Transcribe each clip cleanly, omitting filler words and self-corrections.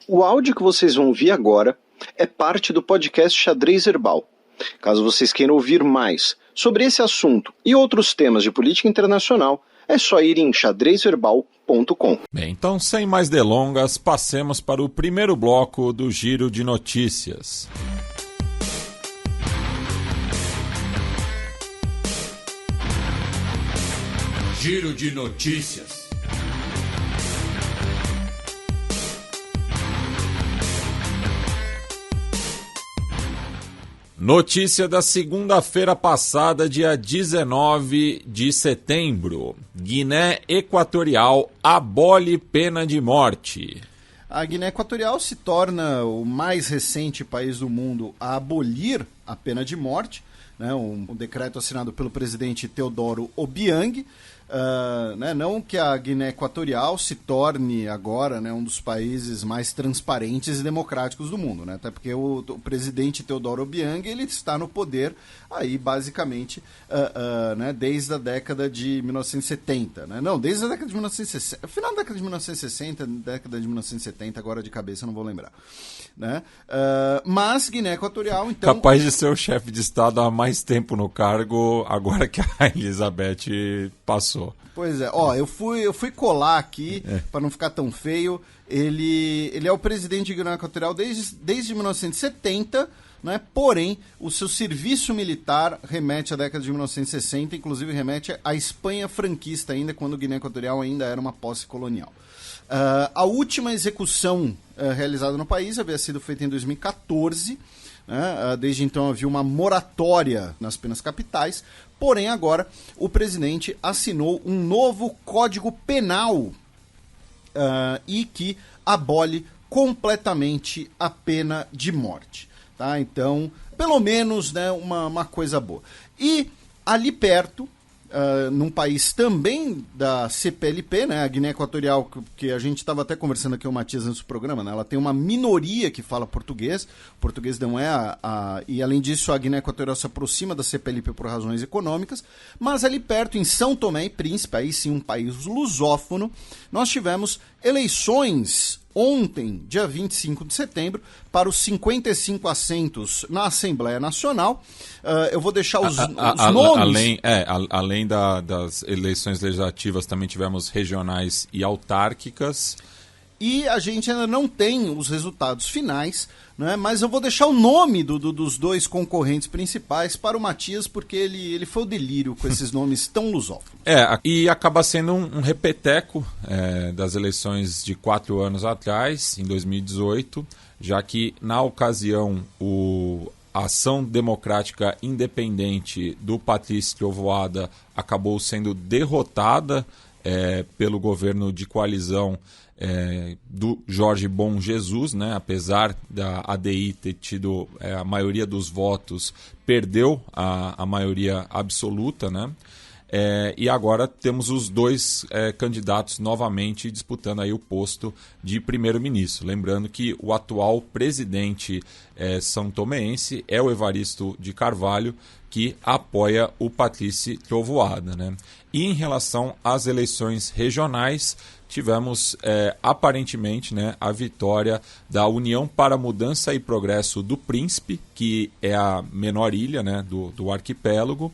O áudio que vocês vão ouvir agora é parte do podcast Xadrez Herbal. Caso vocês queiram ouvir mais sobre esse assunto e outros temas de política internacional, é só ir em xadrezherbal.com. Bem, então sem mais delongas, passemos para o primeiro bloco do Giro de Notícias. Giro de Notícias. Notícia da segunda-feira passada, dia 19 de setembro. Guiné Equatorial abole pena de morte. A Guiné Equatorial se torna o mais recente país do mundo a abolir a pena de morte, né? Um decreto assinado pelo presidente Teodoro Obiang. Não que a Guiné Equatorial se torne agora, né, um dos países mais transparentes e democráticos do mundo, né? Até porque o presidente Teodoro Obiang ele está no poder aí basicamente desde a década de 1970, né? Não, desde a década de 1960, final da década de 1960, década de 1970, agora de cabeça eu não vou lembrar, né? Mas Guiné Equatorial, então... Capaz de ser o chefe de Estado há mais tempo no cargo, agora que a Elizabeth passou. Pois é, eu fui colar aqui, para não ficar tão feio. Ele é o presidente de Guiné Equatorial desde 1970, né? Porém, o seu serviço militar remete à década de 1960, inclusive remete à Espanha franquista ainda, quando Guiné Equatorial ainda era uma posse colonial. A última execução realizada no país havia sido feita em 2014, desde então havia uma moratória nas penas capitais, porém agora o presidente assinou um novo Código Penal e que abole completamente a pena de morte. Tá? Então, pelo menos, né, uma coisa boa. E ali perto, num país também da CPLP, né, a Guiné Equatorial, que a gente estava até conversando aqui com o Matias antes do programa, né, ela tem uma minoria que fala português, o português não é e além disso a Guiné Equatorial se aproxima da CPLP por razões econômicas, mas ali perto, em São Tomé e Príncipe, aí sim um país lusófono, nós tivemos eleições ontem, dia 25 de setembro, para os 55 assentos na Assembleia Nacional. Eu vou deixar os nomes... Além das eleições legislativas, também tivemos regionais e autárquicas. E a gente ainda não tem os resultados finais, né? Mas eu vou deixar o nome dos dois concorrentes principais para o Matias, porque ele foi o delírio com esses nomes tão lusófonos. E acaba sendo um repeteco das eleições de 4 anos atrás, em 2018, já que, na ocasião, a Ação Democrática Independente do Patrício Trovoada acabou sendo derrotada pelo governo de coalizão do Jorge Bom Jesus, né? Apesar da ADI ter tido a maioria dos votos, perdeu a maioria absoluta, né? E agora temos os dois candidatos novamente disputando aí o posto de primeiro-ministro. Lembrando que o atual presidente são-tomense é o Evaristo de Carvalho, que apoia o Patrício Trovoada, né? E em relação às eleições regionais, tivemos aparentemente, né, a vitória da União para a Mudança e Progresso do Príncipe, que é a menor ilha, né, do arquipélago,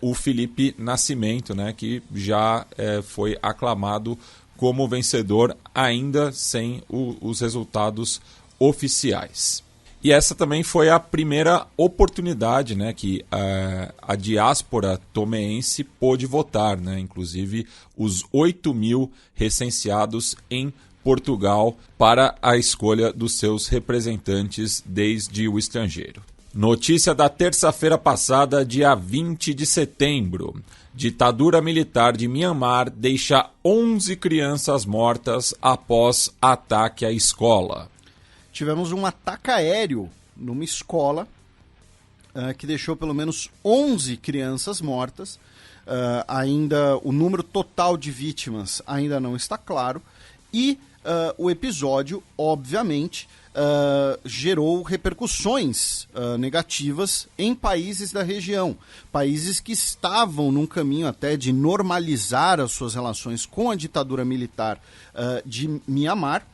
o Felipe Nascimento, né, que já foi aclamado como vencedor, ainda sem os resultados oficiais. E essa também foi a primeira oportunidade, né, que a diáspora tomeense pôde votar, né, inclusive os 8.000 recenseados em Portugal para a escolha dos seus representantes desde o estrangeiro. Notícia da terça-feira passada, dia 20 de setembro. Ditadura militar de Mianmar deixa 11 crianças mortas após ataque à escola. Tivemos um ataque aéreo numa escola que deixou pelo menos 11 crianças mortas. Ainda o número total de vítimas ainda não está claro. E o episódio, obviamente, gerou repercussões negativas em países da região. Países que estavam num caminho até de normalizar as suas relações com a ditadura militar de Mianmar.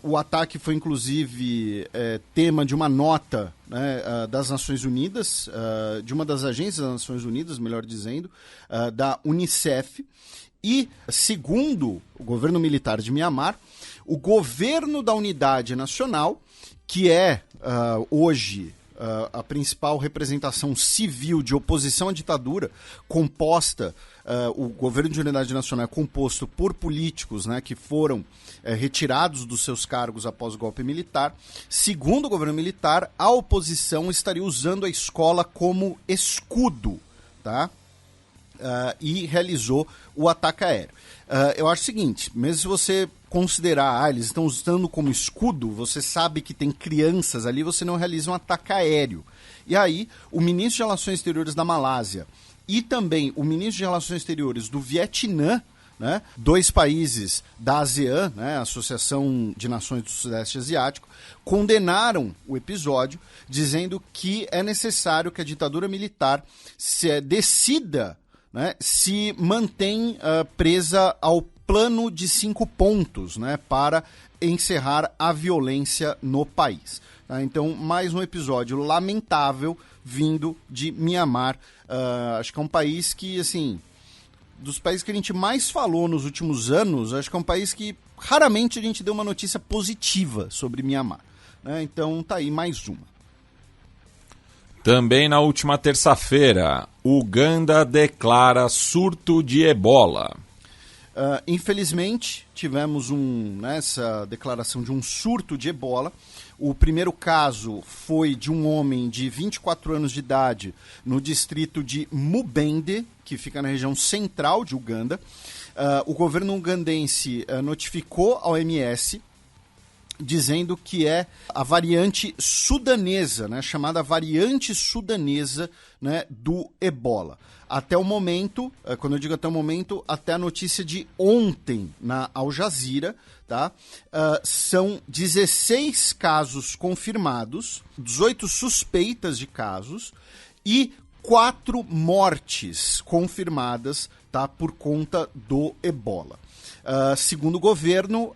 O ataque foi, inclusive, tema de uma nota, né, das Nações Unidas, de uma das agências das Nações Unidas, melhor dizendo, da Unicef. E, segundo o governo militar de Mianmar, o governo da Unidade Nacional, que é hoje a principal representação civil de oposição à ditadura, composta, o governo de unidade nacional é composto por políticos, né, que foram retirados dos seus cargos após o golpe militar. Segundo o governo militar, a oposição estaria usando a escola como escudo, tá? E realizou o ataque aéreo. Eu acho o seguinte, mesmo se você considerar, eles estão usando como escudo, você sabe que tem crianças ali, você não realiza um ataque aéreo. E aí, o ministro de Relações Exteriores da Malásia e também o ministro de Relações Exteriores do Vietnã, né, 2 países da ASEAN, né, Associação de Nações do Sudeste Asiático, condenaram o episódio, dizendo que é necessário que a ditadura militar decida, né, se mantém presa ao plano de 5 pontos, né, para encerrar a violência no país. Tá? Então, mais um episódio lamentável vindo de Mianmar. Acho que é um país que, assim, dos países que a gente mais falou nos últimos anos, acho que é um país que raramente a gente deu uma notícia positiva sobre Mianmar. Né? Então, tá aí mais uma. Também na última terça-feira, Uganda declara surto de ebola. Infelizmente, tivemos essa declaração de um surto de ebola. O primeiro caso foi de um homem de 24 anos de idade no distrito de Mubende, que fica na região central de Uganda. O governo ugandense notificou a OMS, dizendo que é a variante sudanesa, né, chamada variante sudanesa, né, do ebola. Até o momento, quando eu digo até o momento, até a notícia de ontem na Al Jazeera, tá? São 16 casos confirmados, 18 suspeitas de casos e 4 mortes confirmadas, tá, por conta do ebola. Segundo o governo,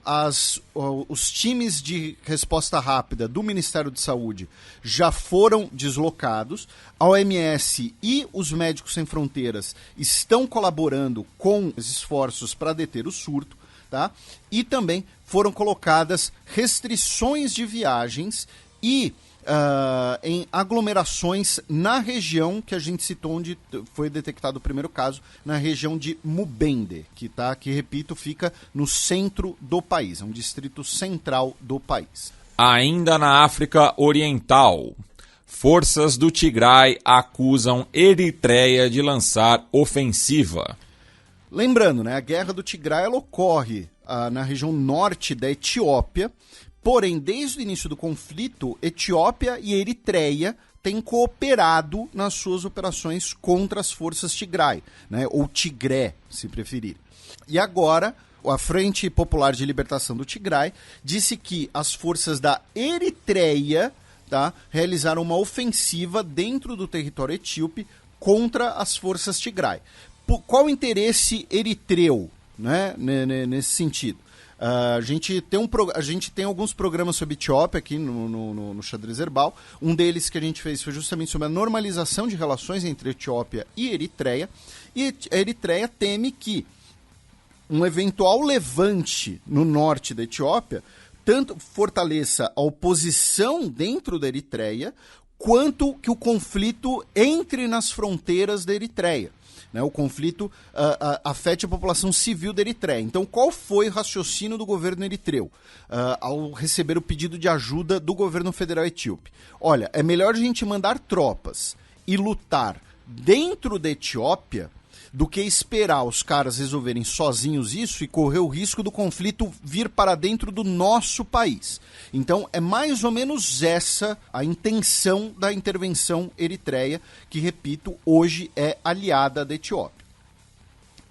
os times de resposta rápida do Ministério de Saúde já foram deslocados. A OMS e os Médicos Sem Fronteiras estão colaborando com os esforços para deter o surto, tá? E também foram colocadas restrições de viagens e em aglomerações na região que a gente citou, onde foi detectado o primeiro caso, na região de Mubende, que repito, fica no centro do país, é um distrito central do país. Ainda na África Oriental, forças do Tigray acusam Eritreia de lançar ofensiva. Lembrando, né, a guerra do Tigray ela ocorre na região norte da Etiópia. Porém, desde o início do conflito, Etiópia e Eritreia têm cooperado nas suas operações contra as forças Tigray, né, ou Tigré, se preferir. E agora, a Frente Popular de Libertação do Tigray disse que as forças da Eritreia, tá, realizaram uma ofensiva dentro do território etíope contra as forças Tigray. Qual o interesse eritreu, né, nesse sentido? A gente tem alguns programas sobre Etiópia aqui no Xadrez Herbal. Um deles que a gente fez foi justamente sobre a normalização de relações entre Etiópia e Eritreia. E a Eritreia teme que um eventual levante no norte da Etiópia tanto fortaleça a oposição dentro da Eritreia, quanto que o conflito entre nas fronteiras da Eritreia. Né, o conflito afete a população civil da Eritreia. Então, qual foi o raciocínio do governo eritreu ao receber o pedido de ajuda do governo federal etíope? Olha, é melhor a gente mandar tropas e lutar dentro da Etiópia do que esperar os caras resolverem sozinhos isso e correr o risco do conflito vir para dentro do nosso país. Então, é mais ou menos essa a intenção da intervenção eritreia, que, repito, hoje é aliada da Etiópia.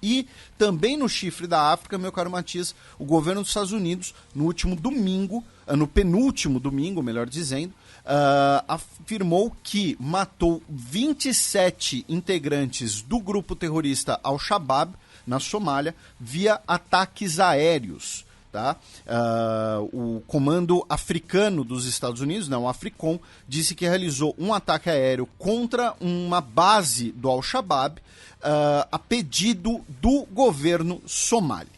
E também no chifre da África, meu caro Matias, o governo dos Estados Unidos, no último domingo, no penúltimo domingo, melhor dizendo, afirmou que matou 27 integrantes do grupo terrorista Al-Shabaab, na Somália, via ataques aéreos. tá? O Comando Africano dos Estados Unidos, o AFRICOM, disse que realizou um ataque aéreo contra uma base do Al-Shabaab a pedido do governo somali.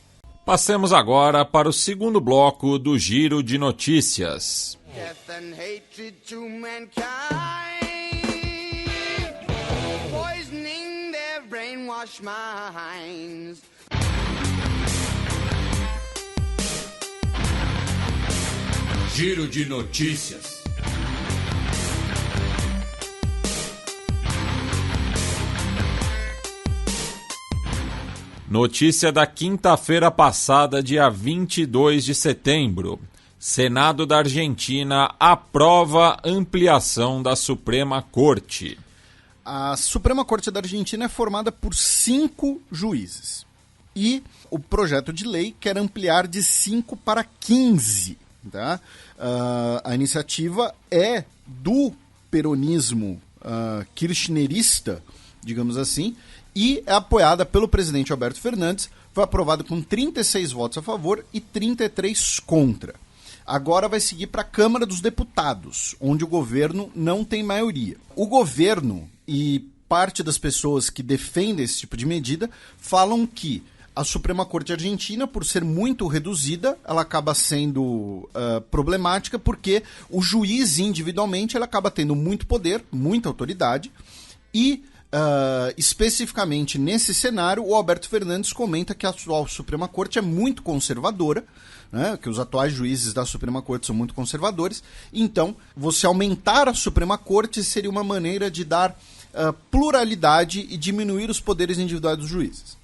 Passemos agora para o segundo bloco do Giro de Notícias. Death and hatred to mankind, poisoning their brainwashed minds. Giro de Notícias. Notícia da quinta-feira passada, dia 22 de setembro. Senado da Argentina aprova ampliação da Suprema Corte. A Suprema Corte da Argentina é formada por 5 juízes. E o projeto de lei quer ampliar de 5 para 15. Tá? A iniciativa é do peronismo kirchnerista, digamos assim, e é apoiada pelo presidente Alberto Fernandes. Foi aprovado com 36 votos a favor e 33 contra. Agora vai seguir para a Câmara dos Deputados, onde o governo não tem maioria. O governo e parte das pessoas que defendem esse tipo de medida falam que a Suprema Corte Argentina, por ser muito reduzida, ela acaba sendo problemática porque o juiz individualmente ele acaba tendo muito poder, muita autoridade e especificamente nesse cenário, o Alberto Fernandes comenta que a atual Suprema Corte é muito conservadora, né, que os atuais juízes da Suprema Corte são muito conservadores, então você aumentar a Suprema Corte seria uma maneira de dar pluralidade e diminuir os poderes individuais dos juízes.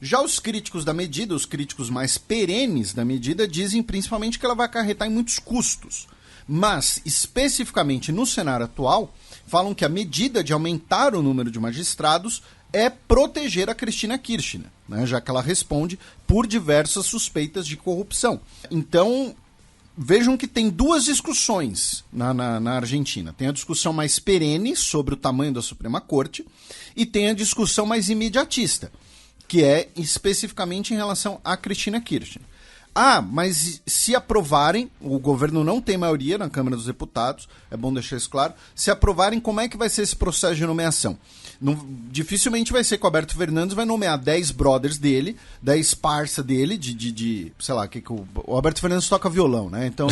Já os críticos da medida, os críticos mais perenes da medida, dizem principalmente que ela vai acarretar em muitos custos, mas especificamente no cenário atual, falam que a medida de aumentar o número de magistrados é proteger a Cristina Kirchner, né, já que ela responde por diversas suspeitas de corrupção. Então, vejam que tem duas discussões na Argentina. Tem a discussão mais perene sobre o tamanho da Suprema Corte e tem a discussão mais imediatista, que é especificamente em relação a Cristina Kirchner. Mas se aprovarem, o governo não tem maioria na Câmara dos Deputados, é bom deixar isso claro, se aprovarem, como é que vai ser esse processo de nomeação? Dificilmente vai ser que o Alberto Fernandes vai nomear 10 brothers dele, 10 parça dele, sei lá, o Alberto Fernandes toca violão, né? Então,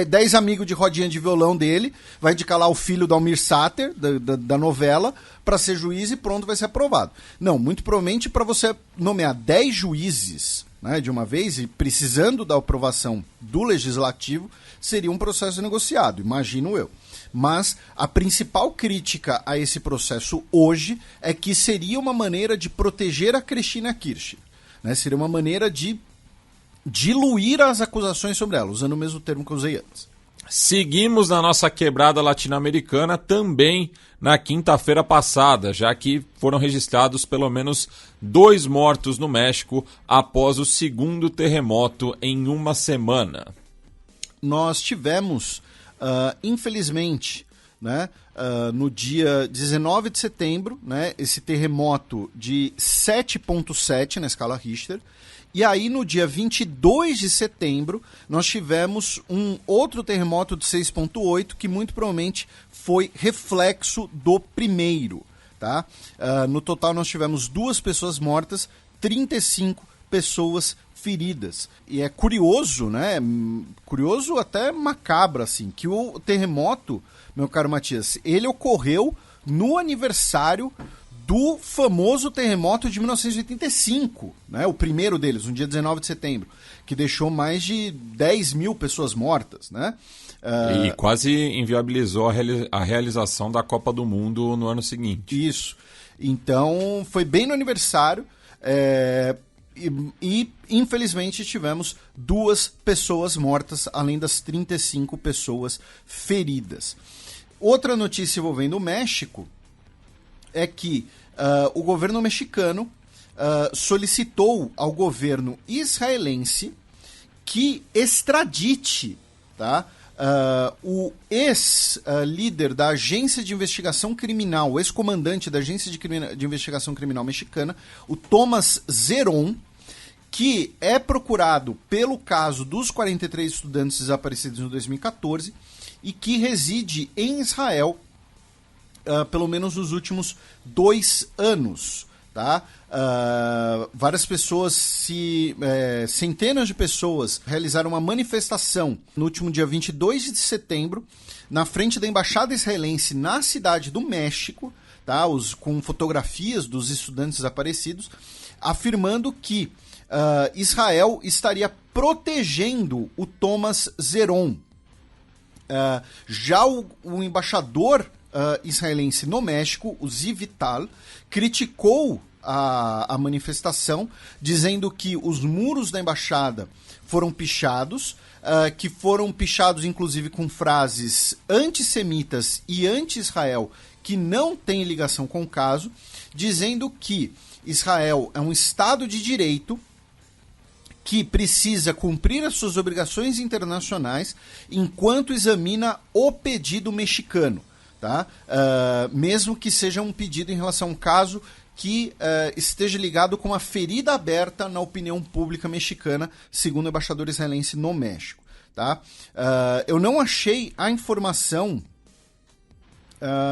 10 amigos de rodinha de violão dele, vai indicar lá o filho do Almir Sater, da novela, para ser juiz e pronto, vai ser aprovado. Não, muito provavelmente para você nomear 10 juízes, né, de uma vez, e precisando da aprovação do legislativo, seria um processo negociado, imagino eu. Mas a principal crítica a esse processo hoje é que seria uma maneira de proteger a Cristina Kirchner, né? Seria uma maneira de diluir as acusações sobre ela, usando o mesmo termo que eu usei antes. Seguimos na nossa quebrada latino-americana também na quinta-feira passada, já que foram registrados pelo menos 2 mortos no México após o segundo terremoto em uma semana. Nós tivemos, infelizmente, né, no dia 19 de setembro, né, esse terremoto de 7.7 na escala Richter. E aí, no dia 22 de setembro, nós tivemos um outro terremoto de 6.8, que muito provavelmente foi reflexo do primeiro. Tá? No total, nós tivemos 2 pessoas mortas, 35 pessoas feridas. E é curioso, né? Curioso até macabro, assim, que o terremoto, meu caro Matias, ele ocorreu no aniversário do famoso terremoto de 1985, né? O primeiro deles, no dia 19 de setembro, que deixou mais de 10 mil pessoas mortas, né? E quase inviabilizou a realização da Copa do Mundo no ano seguinte. Isso. Então, foi bem no aniversário e infelizmente tivemos 2 pessoas mortas, além das 35 pessoas feridas. Outra notícia envolvendo o México é que o governo mexicano solicitou ao governo israelense que extradite, tá, o ex-líder da Agência de Investigação Criminal, o ex-comandante da Agência de Investigação Criminal Mexicana, o Thomas Zeron, que é procurado pelo caso dos 43 estudantes desaparecidos em 2014 e que reside em Israel pelo menos nos últimos 2 anos. Tá? Várias pessoas, centenas de pessoas realizaram uma manifestação no último dia 22 de setembro na frente da Embaixada Israelense na Cidade do México, tá? Com fotografias dos estudantes desaparecidos, afirmando que Israel estaria protegendo o Thomas Zeron. Já o embaixador israelense no México, o Ziv Vital, criticou a manifestação, dizendo que os muros da embaixada foram pichados, que foram pichados inclusive com frases antissemitas e anti-Israel que não têm ligação com o caso, dizendo que Israel é um Estado de direito que precisa cumprir as suas obrigações internacionais enquanto examina o pedido mexicano. Tá? Mesmo que seja um pedido em relação a um caso que esteja ligado com uma ferida aberta na opinião pública mexicana, segundo o embaixador israelense no México. Tá? Eu não achei a informação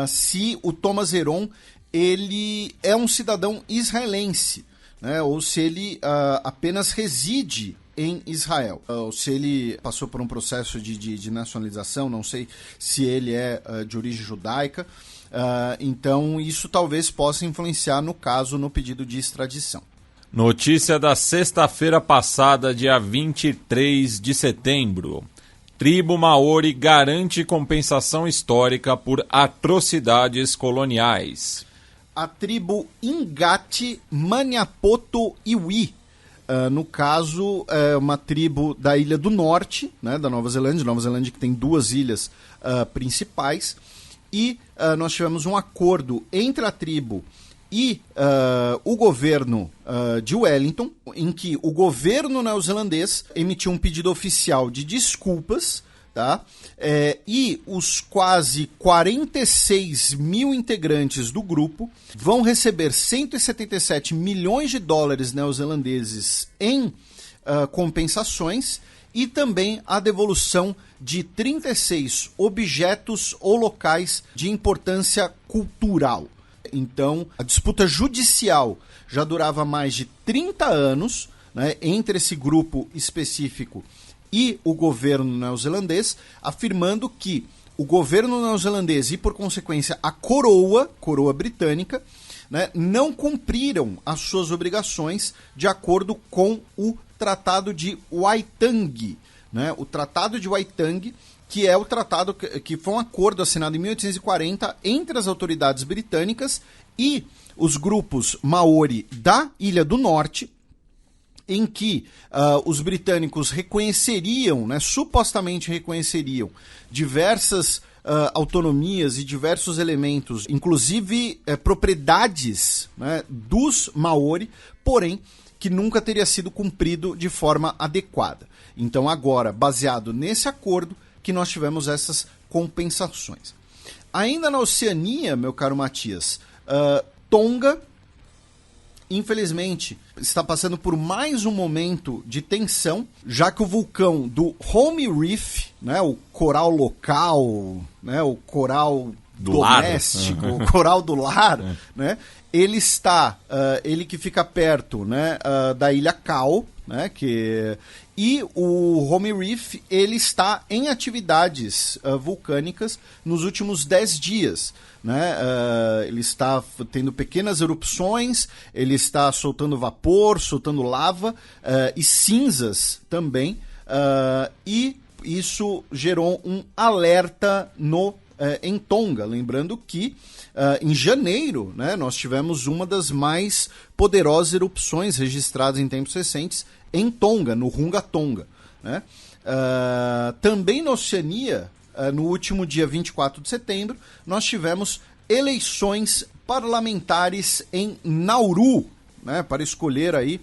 se o Thomas Zeron ele é um cidadão israelense, né? Ou se ele apenas reside em Israel, ou se ele passou por um processo de nacionalização, não sei se ele é de origem judaica, então isso talvez possa influenciar no caso, no pedido de extradição. Notícia da sexta-feira passada, dia 23 de setembro. Tribo Maori garante compensação histórica por atrocidades coloniais. A tribo Ingati Maniapoto Iwi, no caso, é uma tribo da Ilha do Norte, né, da Nova Zelândia, que tem 2 ilhas principais, e nós tivemos um acordo entre a tribo e o governo de Wellington, em que o governo neozelandês emitiu um pedido oficial de desculpas, tá? E os quase 46 mil integrantes do grupo vão receber 177 milhões de dólares neozelandeses em compensações e também a devolução de 36 objetos ou locais de importância cultural. Então, a disputa judicial já durava mais de 30 anos, né, entre esse grupo específico e o governo neozelandês, afirmando que o governo neozelandês e, por consequência, a coroa britânica, né, não cumpriram as suas obrigações de acordo com o Tratado de Waitangi. Né? O Tratado de Waitangi, que é o tratado que foi um acordo assinado em 1840 entre as autoridades britânicas e os grupos Maori da Ilha do Norte, em que os britânicos reconheceriam, né, supostamente reconheceriam, diversas autonomias e diversos elementos, inclusive propriedades, né, dos Maori, porém que nunca teria sido cumprido de forma adequada. Então agora, baseado nesse acordo, que nós tivemos essas compensações. Ainda na Oceania, meu caro Matias, Tonga, infelizmente, está passando por mais um momento de tensão, já que o vulcão do Home Reef, né, o coral local, né, o coral doméstico, o coral do lar, né, ele que fica perto, né, da ilha Cal, né, e o Home Reef ele está em atividades vulcânicas nos últimos 10 dias. Né? Ele está tendo pequenas erupções, ele está soltando vapor, soltando lava e cinzas também, e isso gerou um alerta em Tonga. Lembrando que em janeiro, né, nós tivemos uma das mais poderosas erupções registradas em tempos recentes em Tonga, no Runga Tonga. Né? Também na Oceania, no último dia 24 de setembro, nós tivemos eleições parlamentares em Nauru, né, para escolher aí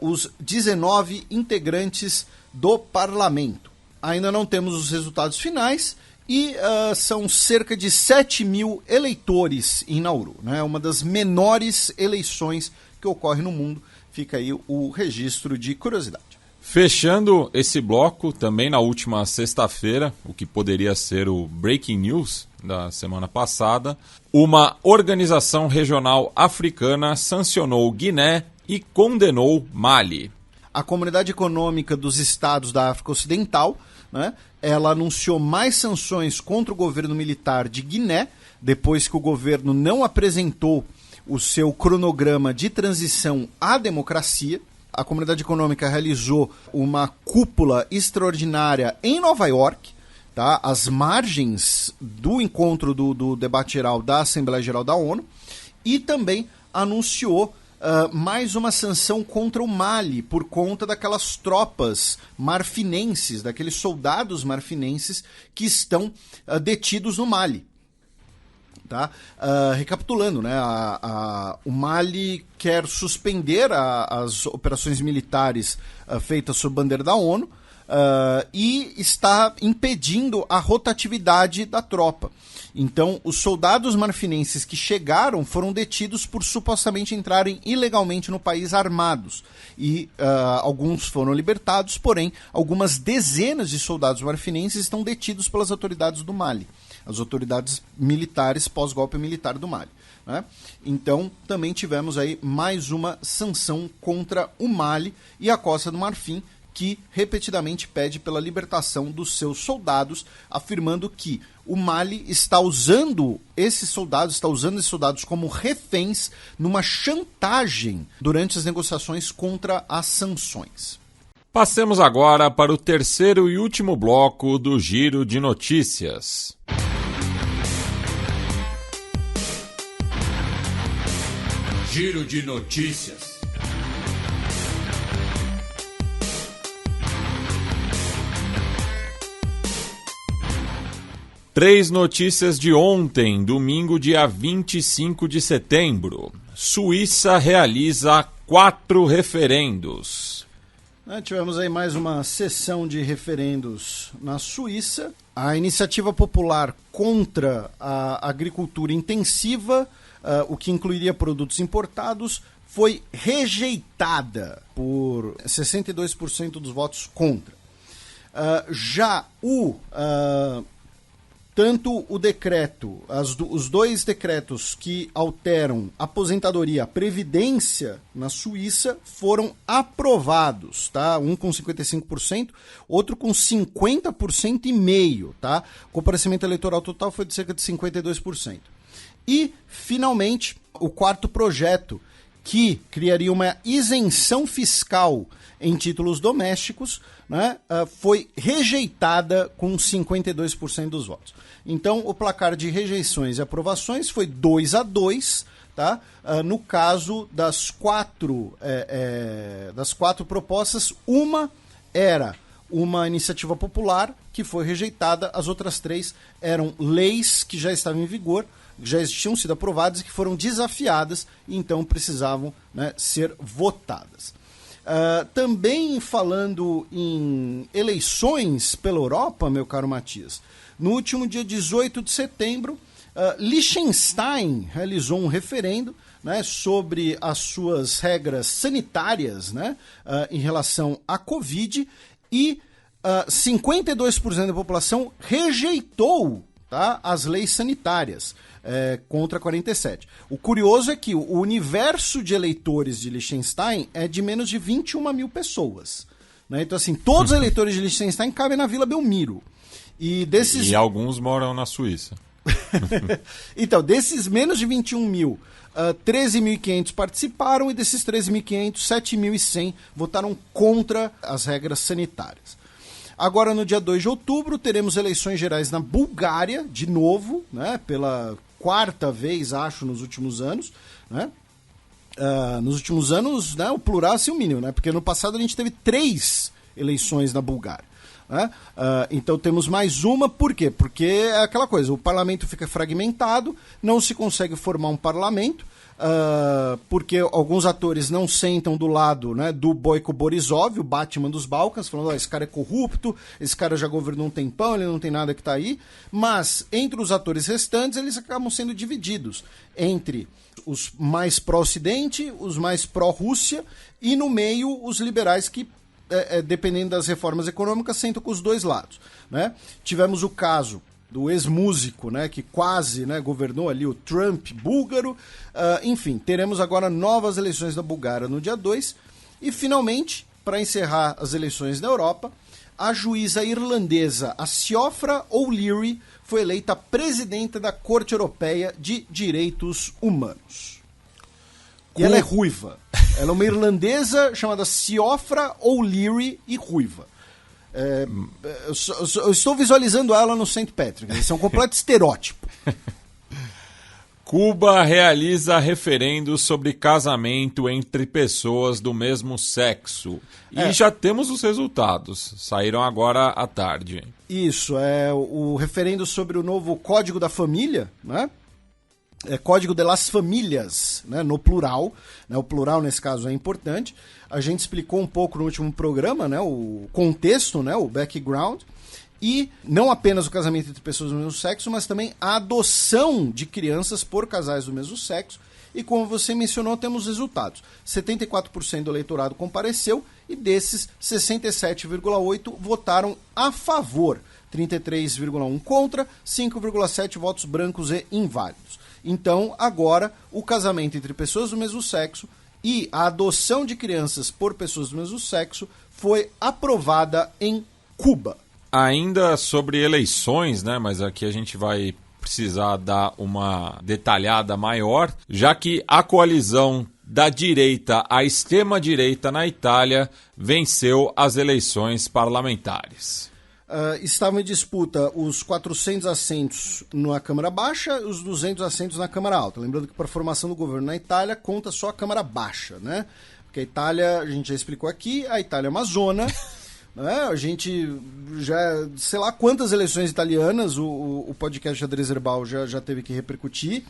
os 19 integrantes do parlamento. Ainda não temos os resultados finais e são cerca de 7 mil eleitores em Nauru, né, uma das menores eleições que ocorre no mundo. fica aí o registro de curiosidade. Fechando esse bloco, também na última sexta-feira, o que poderia ser o Breaking News da semana passada, uma organização regional africana sancionou Guiné e condenou Mali. A Comunidade Econômica dos Estados da África Ocidental, né, ela anunciou mais sanções contra o governo militar de Guiné, depois que o governo não apresentou o seu cronograma de transição à democracia. A Comunidade Econômica realizou uma cúpula extraordinária em Nova York, tá, às margens do encontro do debate geral da Assembleia Geral da ONU, e também anunciou mais uma sanção contra o Mali, por conta daquelas tropas marfinenses, daqueles soldados marfinenses que estão detidos no Mali. Tá? Recapitulando, né? O Mali quer suspender as operações militares feitas sob bandeira da ONU e está impedindo a rotatividade da tropa. Então, os soldados marfinenses que chegaram foram detidos por supostamente entrarem ilegalmente no país armados. E alguns foram libertados, porém, algumas dezenas de soldados marfinenses estão detidos pelas autoridades do Mali. As autoridades militares pós-golpe militar do Mali. Né? Então, também tivemos aí mais uma sanção contra o Mali e a Costa do Marfim, que repetidamente pede pela libertação dos seus soldados, afirmando que o Mali está usando esses soldados como reféns numa chantagem durante as negociações contra as sanções. Passemos agora para o terceiro e último bloco do Giro de Notícias. Giro de Notícias. Três notícias de ontem, domingo, dia 25 de setembro. Suíça realiza 4 referendos. Tivemos aí mais uma sessão de referendos na Suíça. A iniciativa popular contra a agricultura intensiva, o que incluiria produtos importados, foi rejeitada por 62% dos votos contra. Tanto o decreto, os dois decretos que alteram aposentadoria, previdência na Suíça foram aprovados, tá? Um com 55%, outro com 50,5%, tá? O comparecimento eleitoral total foi de cerca de 52%. E, finalmente, o quarto projeto, que criaria uma isenção fiscal em títulos domésticos, né, foi rejeitada com 52% dos votos. Então, o placar de rejeições e aprovações foi 2-2, tá? No caso das quatro propostas, uma era uma iniciativa popular que foi rejeitada, as outras 3 eram leis que já estavam em vigor, já tinham sido aprovadas e que foram desafiadas e então precisavam, né, ser votadas. Também falando em eleições pela Europa, meu caro Matias, no último dia 18 de setembro, Liechtenstein realizou um referendo, né, sobre as suas regras sanitárias, né, em relação à Covid, e 52% da população rejeitou, tá, as leis sanitárias, contra 47%. O curioso é que o universo de eleitores de Liechtenstein é de menos de 21 mil pessoas. Né? Então, assim, todos os eleitores de Liechtenstein cabem na Vila Belmiro. E alguns moram na Suíça. Então, desses menos de 21 mil, 13.500 participaram, e desses 13.500, 7.100 votaram contra as regras sanitárias. Agora, no dia 2 de outubro, teremos eleições gerais na Bulgária, de novo, né, pela 4ª vez, acho, nos últimos anos. Né? Nos últimos anos, né, o plural é assim, o mínimo, né, porque no passado a gente teve 3 eleições na Bulgária. né? Então temos mais uma, por quê? Porque é aquela coisa, o parlamento fica fragmentado, não se consegue formar um parlamento, porque alguns atores não sentam do lado, né, do Boyko Borisov, o Batman dos Balcãs, falando, esse cara é corrupto, esse cara já governou um tempão, ele não tem nada que tá aí, mas entre os atores restantes eles acabam sendo divididos entre os mais pró-Ocidente, os mais pró-Rússia e no meio os liberais que, dependendo das reformas econômicas, sentam com os dois lados, né? Tivemos o caso do ex-músico, né, que quase, né, governou ali, o Trump búlgaro. Enfim, teremos agora novas eleições da Bulgária no dia 2. E, finalmente, para encerrar as eleições da Europa, a juíza irlandesa, a Siofra O'Leary, foi eleita presidenta da Corte Europeia de Direitos Humanos. E ela é ruiva. Ela é uma irlandesa chamada Siofra O'Leary e ruiva. Eu estou visualizando ela no St. Patrick. Isso é um completo estereótipo. Cuba realiza referendo sobre casamento entre pessoas do mesmo sexo. E já temos os resultados. Saíram agora à tarde. Isso, é o referendo sobre o novo Código da Família, né? Código de las Famílias, né, no plural, né, o plural nesse caso é importante. A gente explicou um pouco no último programa, né, o contexto, né, o background, e não apenas o casamento entre pessoas do mesmo sexo, mas também a adoção de crianças por casais do mesmo sexo. E como você mencionou, temos resultados. 74% do eleitorado compareceu e desses, 67,8% votaram a favor, 33,1% contra, 5,7% votos brancos e inválidos. Então, agora, o casamento entre pessoas do mesmo sexo e a adoção de crianças por pessoas do mesmo sexo foi aprovada em Cuba. Ainda sobre eleições, né? Mas aqui a gente vai precisar dar uma detalhada maior, já que a coalizão da direita à extrema-direita na Itália venceu as eleições parlamentares. Estavam em disputa os 400 assentos na Câmara Baixa e os 200 assentos na Câmara Alta. Lembrando que para a formação do governo na Itália conta só a Câmara Baixa, né? Porque a Itália, a gente já explicou aqui, a Itália é uma zona, né? A gente já, sei lá quantas eleições italianas o podcast Xadrez Herbal já teve que repercutir.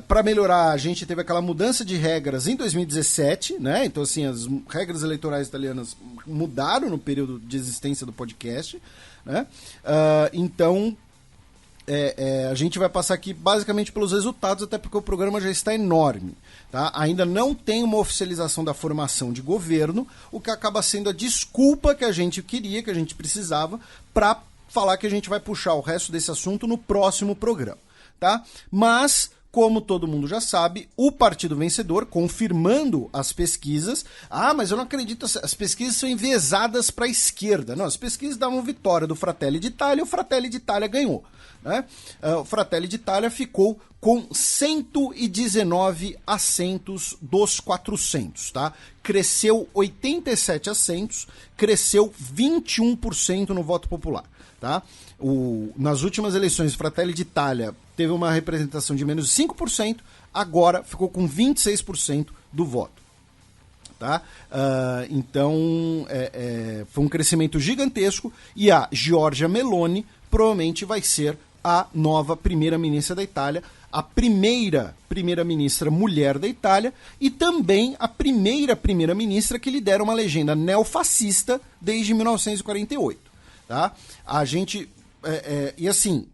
Para melhorar, a gente teve aquela mudança de regras em 2017, né? Então, assim, as regras eleitorais italianas mudaram no período de existência do podcast, né? Então, a gente vai passar aqui basicamente pelos resultados, até porque o programa já está enorme, tá? Ainda não tem uma oficialização da formação de governo, o que acaba sendo a desculpa que a gente queria, que a gente precisava, para falar que a gente vai puxar o resto desse assunto no próximo programa. Tá? Mas, como todo mundo já sabe, o partido vencedor, confirmando as pesquisas... mas eu não acredito, as pesquisas são enviesadas para a esquerda. Não, as pesquisas davam vitória do Fratelli d'Italia e o Fratelli d'Italia ganhou. Né? O Fratelli d'Italia ficou com 119 assentos dos 400. Tá? Cresceu 87 assentos, cresceu 21% no voto popular. Tá? Nas últimas eleições, o Fratelli d'Italia teve uma representação de menos de 5%, agora ficou com 26% do voto. Tá? Então, foi um crescimento gigantesco e a Giorgia Meloni provavelmente vai ser a nova primeira-ministra da Itália, a primeira-ministra mulher da Itália e também a primeira-ministra que lidera uma legenda neofascista desde 1948. Tá? A gente... e assim,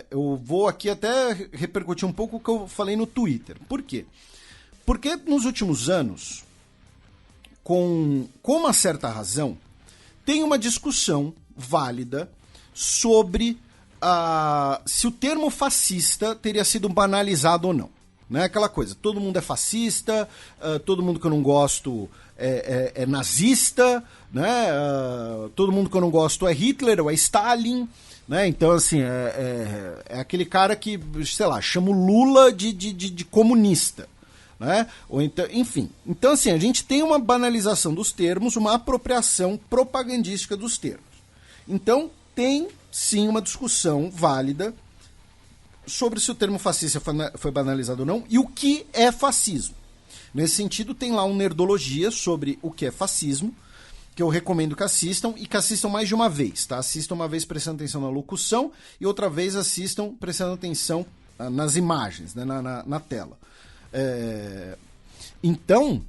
eu vou aqui até repercutir um pouco o que eu falei no Twitter. Por quê? Porque nos últimos anos, com uma certa razão, tem uma discussão válida sobre se o termo fascista teria sido banalizado ou não. Né? Aquela coisa, todo mundo é fascista, todo mundo que eu não gosto é nazista, né? Todo mundo que eu não gosto é Hitler ou é Stalin, né? Então, assim, é aquele cara que, sei lá, chama o Lula de comunista, né? Ou então, enfim. Então, assim, a gente tem uma banalização dos termos, uma apropriação propagandística dos termos. Então, tem, sim, uma discussão válida sobre se o termo fascista foi banalizado ou não e o que é fascismo. Nesse sentido, tem lá um Nerdologia sobre o que é fascismo, que eu recomendo que assistam e que assistam mais de uma vez, tá? Assistam uma vez prestando atenção na locução e outra vez assistam prestando atenção nas imagens, né? na tela. Então,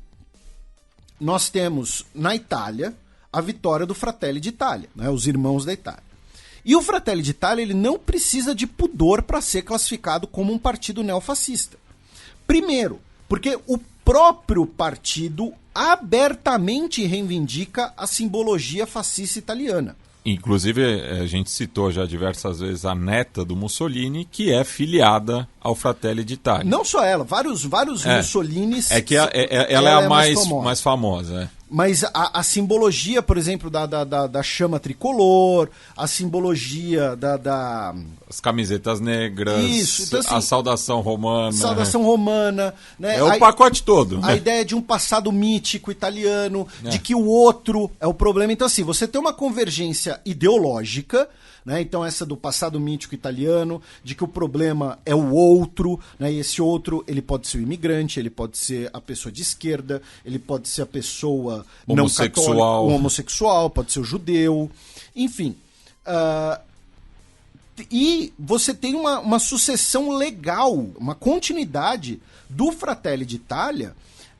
nós temos na Itália a vitória do Fratelli d'Italia, né? Os irmãos da Itália. E o Fratelli d'Italia, ele não precisa de pudor para ser classificado como um partido neofascista. Primeiro, porque o próprio partido abertamente reivindica a simbologia fascista italiana. Inclusive, a gente citou já diversas vezes a neta do Mussolini, que é filiada ao Fratelli d'Italia. Não só ela, vários Mussolinis... É que ela é a mais famosa. Mas a simbologia, por exemplo, da chama tricolor, a simbologia as camisetas negras, isso, então, assim, a saudação romana. Saudação romana. Né? É o pacote todo. A ideia de um passado mítico italiano, de que o outro é o problema. Então, assim, você tem uma convergência ideológica, né? Então, essa do passado mítico italiano, de que o problema é o outro, né? E esse outro, ele pode ser o imigrante, ele pode ser a pessoa de esquerda, ele pode ser a pessoa não católica, o homossexual, pode ser o judeu, enfim. E você tem uma sucessão legal, uma continuidade do Fratelli d'Italia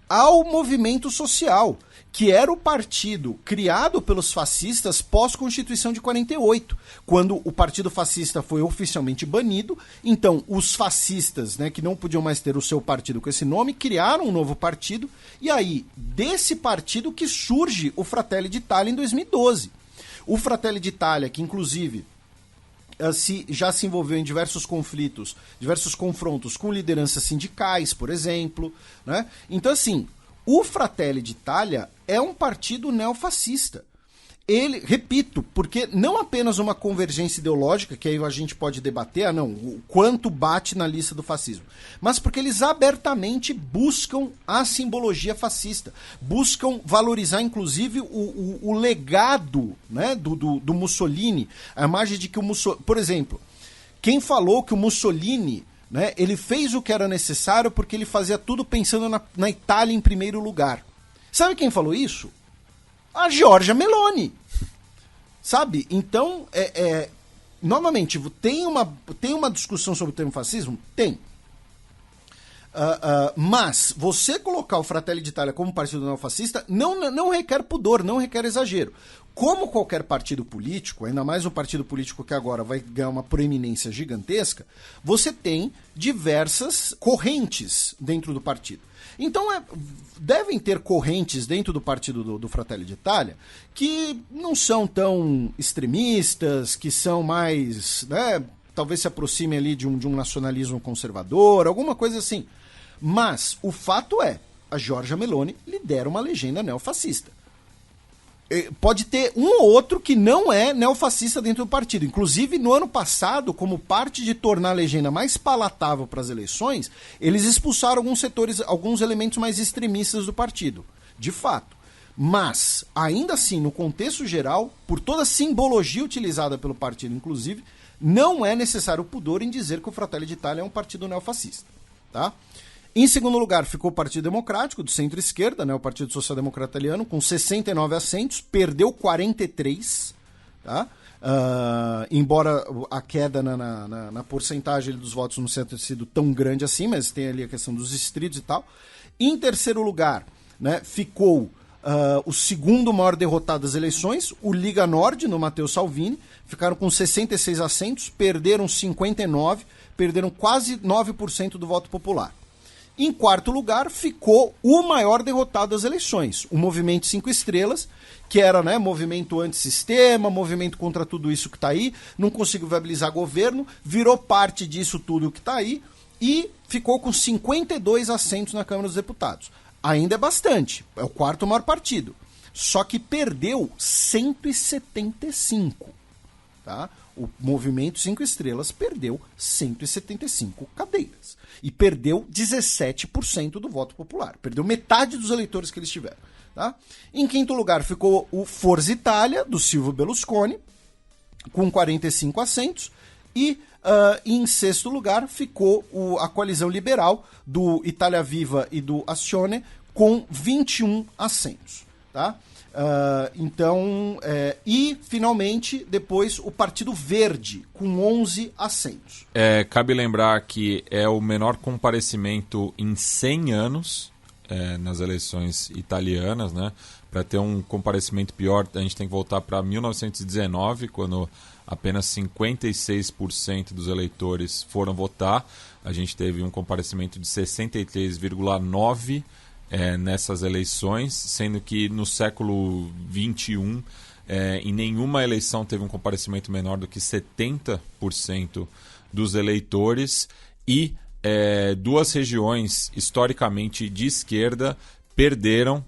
ao movimento social, que era o partido criado pelos fascistas pós-Constituição de 48, quando o partido fascista foi oficialmente banido. Então, os fascistas, né, que não podiam mais ter o seu partido com esse nome, criaram um novo partido, e aí, desse partido que surge o Fratelli d'Italia em 2012. O Fratelli d'Italia, que inclusive já se envolveu em diversos conflitos, diversos confrontos com lideranças sindicais, por exemplo, né? Então, assim, o Fratelli d'Italia é um partido neofascista. Ele, repito, porque não apenas uma convergência ideológica, que aí a gente pode debater, o quanto bate na lista do fascismo, mas porque eles abertamente buscam a simbologia fascista, buscam valorizar, inclusive, o legado, né, do Mussolini, a imagem de que o Mussolini... Por exemplo, quem falou que o Mussolini, né, ele fez o que era necessário porque ele fazia tudo pensando na Itália em primeiro lugar. Sabe quem falou isso? A Giorgia Meloni, sabe? Então, novamente, tem uma discussão sobre o termo fascismo? Tem. Mas você colocar o Fratelli d'Italia como partido neofascista não requer pudor, não requer exagero. Como qualquer partido político, ainda mais um partido político que agora vai ganhar uma proeminência gigantesca, você tem diversas correntes dentro do partido. Então, devem ter correntes dentro do partido do Fratelli d'Italia que não são tão extremistas, que são mais, né, talvez se aproximem ali de um nacionalismo conservador, alguma coisa assim. Mas o fato é, a Giorgia Meloni lidera uma legenda neofascista. Pode ter um ou outro que não é neofascista dentro do partido. Inclusive, no ano passado, como parte de tornar a legenda mais palatável para as eleições, eles expulsaram alguns setores, alguns elementos mais extremistas do partido. De fato. Mas, ainda assim, no contexto geral, por toda a simbologia utilizada pelo partido, inclusive, não é necessário pudor em dizer que o Fratelli d'Italia é um partido neofascista. Tá? Em segundo lugar, ficou o Partido Democrático, do centro-esquerda, né, o Partido Social Democrata Italiano, com 69 assentos, perdeu 43, tá? Embora a queda na porcentagem dos votos não tenha sido tão grande assim, mas tem ali a questão dos distritos e tal. Em terceiro lugar, né, ficou o segundo maior derrotado das eleições, o Liga Nord, no Matteo Salvini, ficaram com 66 assentos, perderam 59, perderam quase 9% do voto popular. Em quarto lugar, ficou o maior derrotado das eleições, o Movimento 5 Estrelas, que era, né, movimento antissistema, movimento contra tudo isso que está aí, não conseguiu viabilizar governo, virou parte disso tudo que está aí e ficou com 52 assentos na Câmara dos Deputados. Ainda é bastante, é o quarto maior partido, só que perdeu 175, tá? O Movimento 5 Estrelas perdeu 175 cadeiras. E perdeu 17% do voto popular. Perdeu metade dos eleitores que eles tiveram. Tá? Em quinto lugar ficou o Forza Itália, do Silvio Berlusconi, com 45 assentos. E em sexto lugar ficou a coalizão liberal do Italia Viva e do Azione, com 21 assentos. Tá? E, finalmente, depois, o Partido Verde, com 11 assentos. Cabe lembrar que é o menor comparecimento em 100 anos nas eleições italianas, né? Para ter um comparecimento pior, a gente tem que voltar para 1919, quando apenas 56% dos eleitores foram votar. A gente teve um comparecimento de 63,9% nessas eleições, sendo que no século XXI, em nenhuma eleição teve um comparecimento menor do que 70% dos eleitores, e duas regiões historicamente de esquerda perderam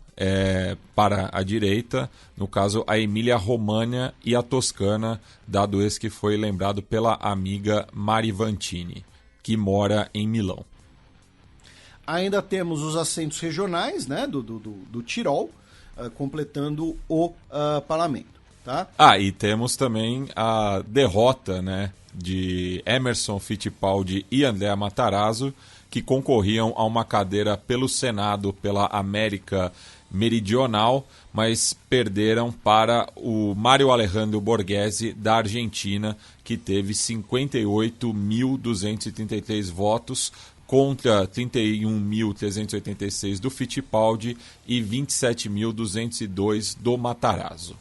para a direita, no caso a Emília-Romagna e a Toscana, dado esse que foi lembrado pela amiga Mari Vantini, que mora em Milão. Ainda temos os assentos regionais, né, do Tirol, completando o parlamento. Tá? E temos também a derrota, né, de Emerson Fittipaldi e Andrea Matarazzo, que concorriam a uma cadeira pelo Senado pela América Meridional, mas perderam para o Mário Alejandro Borghese, da Argentina, que teve 58.233 votos, contra 31.386 do Fittipaldi e 27.202 do Matarazzo.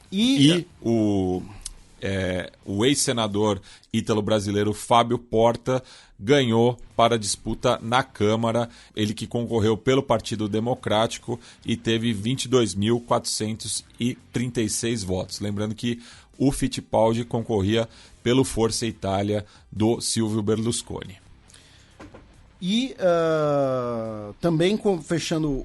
E o ex-senador ítalo-brasileiro Fábio Porta ganhou para a disputa na Câmara, ele que concorreu pelo Partido Democrático e teve 22.436 votos. Lembrando que o Fittipaldi concorria pelo Força Itália do Silvio Berlusconi. E também, fechando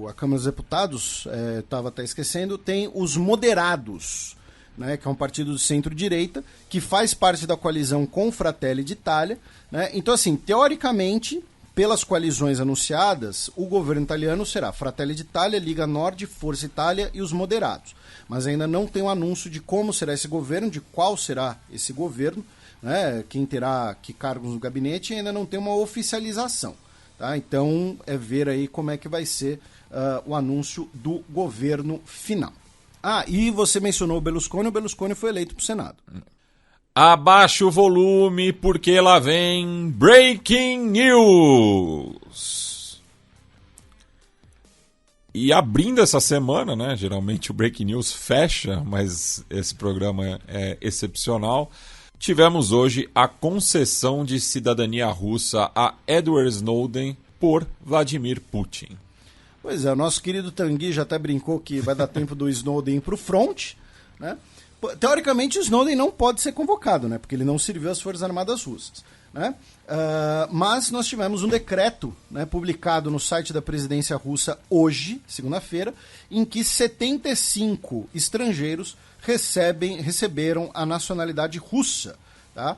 a Câmara dos Deputados, estava até esquecendo, tem os moderados, né, que é um partido de centro-direita, que faz parte da coalizão com Fratelli d'Italia. Né? Então, assim, teoricamente, pelas coalizões anunciadas, o governo italiano será Fratelli d'Italia, Liga Nord, Força Itália e os moderados. Mas ainda não tem um anúncio de como será esse governo, de qual será esse governo, né, quem terá que cargos no gabinete, ainda não tem uma oficialização. Tá? Então, ver aí como é que vai ser o anúncio do governo final. E você mencionou o Berlusconi foi eleito para o Senado. Abaixa o volume, porque lá vem Breaking News! E abrindo essa semana, né, geralmente o Breaking News fecha, mas esse programa é excepcional. Tivemos hoje a concessão de cidadania russa a Edward Snowden por Vladimir Putin. Pois é, o nosso querido Tanguy já até brincou que vai dar tempo do Snowden ir para o front, né? Teoricamente, o Snowden não pode ser convocado, né? Porque ele não serviu às Forças Armadas Russas. Né? Mas nós tivemos um decreto, né, publicado no site da presidência russa hoje, segunda-feira, em que 75 estrangeiros receberam a nacionalidade russa. Tá?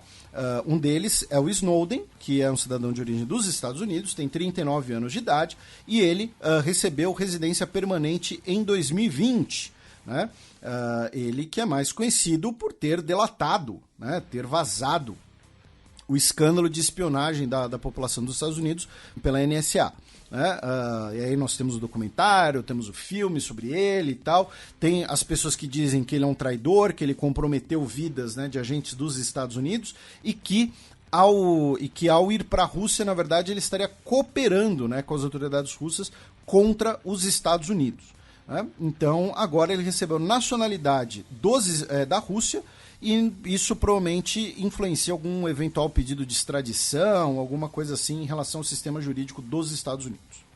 Um deles é o Snowden, que é um cidadão de origem dos Estados Unidos, tem 39 anos de idade, e ele recebeu residência permanente em 2020. Né? Ele que é mais conhecido por ter delatado, né, ter vazado o escândalo de espionagem da população dos Estados Unidos pela NSA. Né? E aí nós temos o documentário, temos o filme sobre ele e tal. Tem as pessoas que dizem que ele é um traidor, que ele comprometeu vidas, né, de agentes dos Estados Unidos e que ao ir para a Rússia, na verdade, ele estaria cooperando, né, com as autoridades russas contra os Estados Unidos. Né? Então, agora ele recebeu nacionalidade da Rússia, e isso provavelmente influencia algum eventual pedido de extradição, alguma coisa assim em relação ao sistema jurídico dos Estados Unidos.